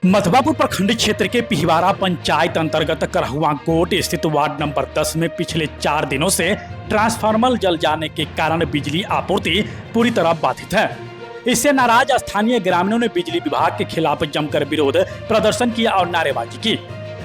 मथुरापुर प्रखंड क्षेत्र के पिहिवारा पंचायत अंतर्गत करहुआ कोट स्थित वार्ड नंबर 10 में पिछले 4 दिनों से ट्रांसफार्मर जल जाने के कारण बिजली आपूर्ति पूरी तरह बाधित है। इससे नाराज स्थानीय ग्रामीणों ने बिजली विभाग के खिलाफ जमकर विरोध प्रदर्शन किया और नारेबाजी की।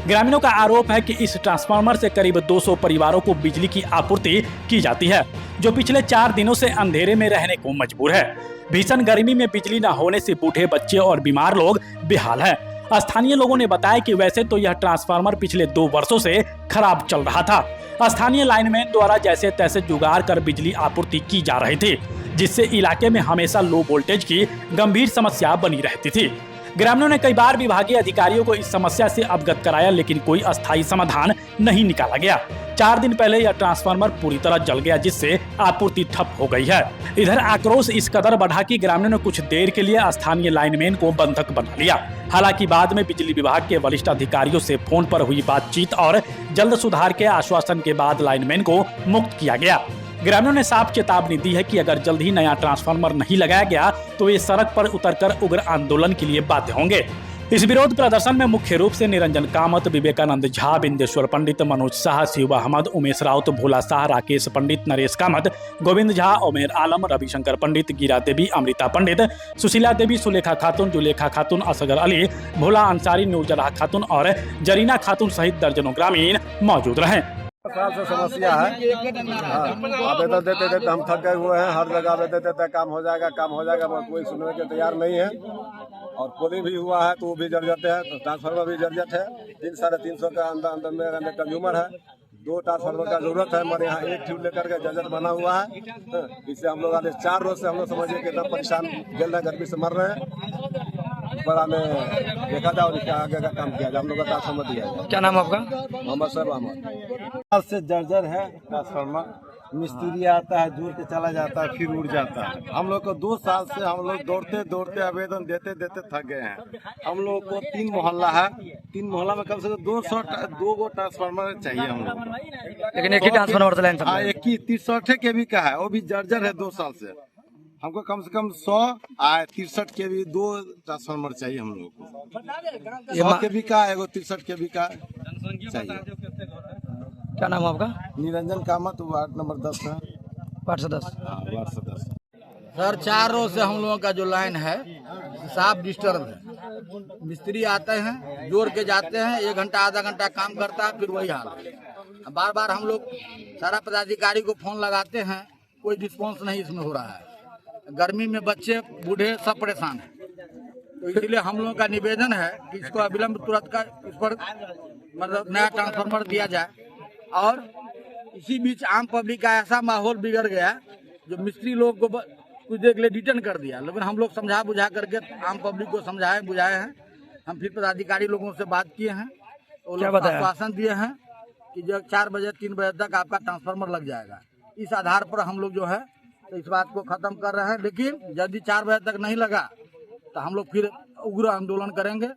ग्रामीणों का आरोप है कि इस ट्रांसफार्मर से करीब 200 परिवारों को बिजली की आपूर्ति की जाती है, जो पिछले 4 दिनों से अंधेरे में रहने को मजबूर है। भीषण गर्मी में बिजली न होने से बूढ़े बच्चे और बीमार लोग बेहाल हैं। स्थानीय लोगों ने बताया कि वैसे तो यह ट्रांसफार्मर पिछले 2 वर्षों से खराब चल रहा था। स्थानीय लाइनमैन द्वारा जैसे तैसे जुगाड़ कर बिजली आपूर्ति की जा रही थी, जिससे इलाके में हमेशा लो वोल्टेज की गंभीर समस्या बनी रहती थी। ग्रामीणों ने कई बार विभागीय अधिकारियों को इस समस्या से अवगत कराया, लेकिन कोई अस्थायी समाधान नहीं निकाला गया। 4 दिन पहले यह ट्रांसफार्मर पूरी तरह जल गया, जिससे आपूर्ति ठप हो गई है। इधर आक्रोश इस कदर बढ़ा कि ग्रामीणों ने कुछ देर के लिए स्थानीय लाइनमैन को बंधक बना लिया। हालांकि बाद में बिजली विभाग के वरिष्ठ अधिकारियों से फोन पर हुई बातचीत और जल्द सुधार के आश्वासन के बाद लाइनमैन को मुक्त किया गया। ग्रामीणों ने साफ चेतावनी दी है कि अगर जल्द ही नया ट्रांसफार्मर नहीं लगाया गया तो वे सड़क पर उतरकर उग्र आंदोलन के लिए बाध्य होंगे। इस विरोध प्रदर्शन में मुख्य रूप से निरंजन कामत, विवेकानंद झा, बिंदेश्वर पंडित, मनोज शाह, शिव अहमद, उमेश राउत, भोला शाह, राकेश पंडित, नरेश कामत, गोविंद झा, उमेर आलम, रविशंकर पंडित, गिरा देवी, अमृता पंडित, सुशीला देवी, सुलेखा खातून, जुलेखा खातून, असगर अली, भोला अंसारी, नूरजहाँ खातून और जरीना खातून सहित दर्जनों ग्रामीण मौजूद रहे। साल से समस्या है। आवेदन देते देते हम थके हुए हैं। हर जगह आवेदन देते काम हो जाएगा, मगर कोई सुनने के तैयार नहीं है। और पोली भी हुआ है तो वो भी जर्जर है, तो ट्रांसफार्मर भी जर्जर है। 300-350 का अंदर में कंज्यूमर है। 2 ट्रांसफार्मर का जरूरत है। हमारे यहाँ एक ट्यूब लेकर के जर्जर बना हुआ है। इससे हम लोग 4 रोज से हम लोग समझिए कि एकदम परेशान जल रहे, गर्मी से मर रहे हैं। बड़ा में देखा जाए और इसका आगे का काम किया जाए। हम लोग का ट्रांसफार्मर दिया जाए। क्या नाम आपका? मोहम्मद साहब अहमद। साल से जर्जर है ट्रांसफार्मर। मिस्त्री आता है, जोड़ के चला जाता है, फिर उड़ जाता है। हम लोग को 2 साल से हम लोग दौड़ते आवेदन देते थक गए हैं। हम लोग को 3 मोहल्ला है। 3 मोहल्ला में कम से कम 2 गो ट्रांसफार्मर चाहिए हम लोग। लेकिन एक ही ट्रांसफार्मर से लाइन सब। हाँ, एक ही 63 केवी का है, वो भी जर्जर है 2 साल से। हमको कम से कम 100 63 केवी 2 ट्रांसफार्मर चाहिए हम लोग को। 100 केवी का, एगो 63 केवी का चाहिए। क्या नाम आपका? निरंजन कामत, वार्ड नंबर 10 है। वार्ड से 10। हाँ, वार्ड से 10। सर 4 रोज से हम लोगों का जो लाइन है साफ डिस्टर्ब है। मिस्त्री आते हैं, जोड़ के जाते हैं, 1 घंटा आधा घंटा काम करता है, फिर वही हाल है। बार बार हम लोग सारा पदाधिकारी को फोन लगाते हैं, कोई रिस्पॉन्स नहीं इसमें हो रहा है। गर्मी में बच्चे बूढ़े सब परेशान हैं। तो इसलिए हम लोगों का निवेदन है कि इसको अविलंब तुरंत का इस पर मतलब नया ट्रांसफार्मर दिया जाए। और इसी बीच आम पब्लिक का ऐसा माहौल बिगड़ गया जो मिस्त्री लोग को कुछ देर के लिए रिटर्न कर दिया, लेकिन हम लोग समझा बुझा करके आम पब्लिक को समझाए बुझाए हैं। हम फिर पदाधिकारी लोगों से बात किए हैं, वो लोग आश्वासन दिए हैं कि जब 4 बजे 3 बजे तक आपका ट्रांसफार्मर लग जाएगा। इस आधार पर हम लोग जो है तो इस बात को खत्म कर रहे हैं। लेकिन यदि 4 बजे तक नहीं लगा तो हम लोग फिर उग्र आंदोलन करेंगे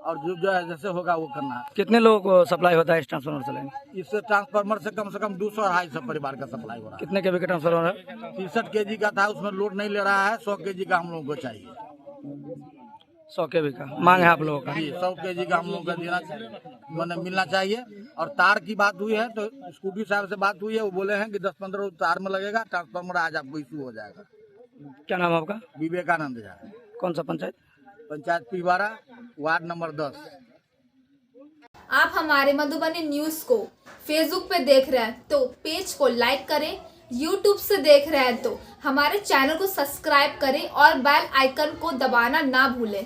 और जो है जैसे होगा वो करना है। कितने लोगों को सप्लाई होता है इस ट्रांसफार्मर से लाइन? इससे ट्रांसफार्मर से कम 200-250 परिवार का सप्लाई हो रहा है। कितने केवी का ट्रांसफार्मर है? 63 केजी का था, उसमें लोड नहीं ले रहा है। 100 केजी का हम लोगों को चाहिए। 100 केवी का मांग है आप लोगों का? 100 केजी का हम लोगों को देना मैंने मिलना चाहिए। और तार की बात हुई है तो स्कूटी साहब से बात हुई है, वो बोले हैं कि 10-15 रोज तार में लगेगा, ट्रांसफार्मर आज आपको इशू हो जाएगा। क्या नाम आपका? विवेकानंद झा। कौन सा पंचायत? Panchayat Pihiwara, ward number 10। आप हमारे मधुबनी न्यूज को फेसबुक पे देख रहे हैं तो पेज को लाइक करें, यूट्यूब से देख रहे हैं तो हमारे चैनल को सब्सक्राइब करें और बेल आइकन को दबाना ना भूलें।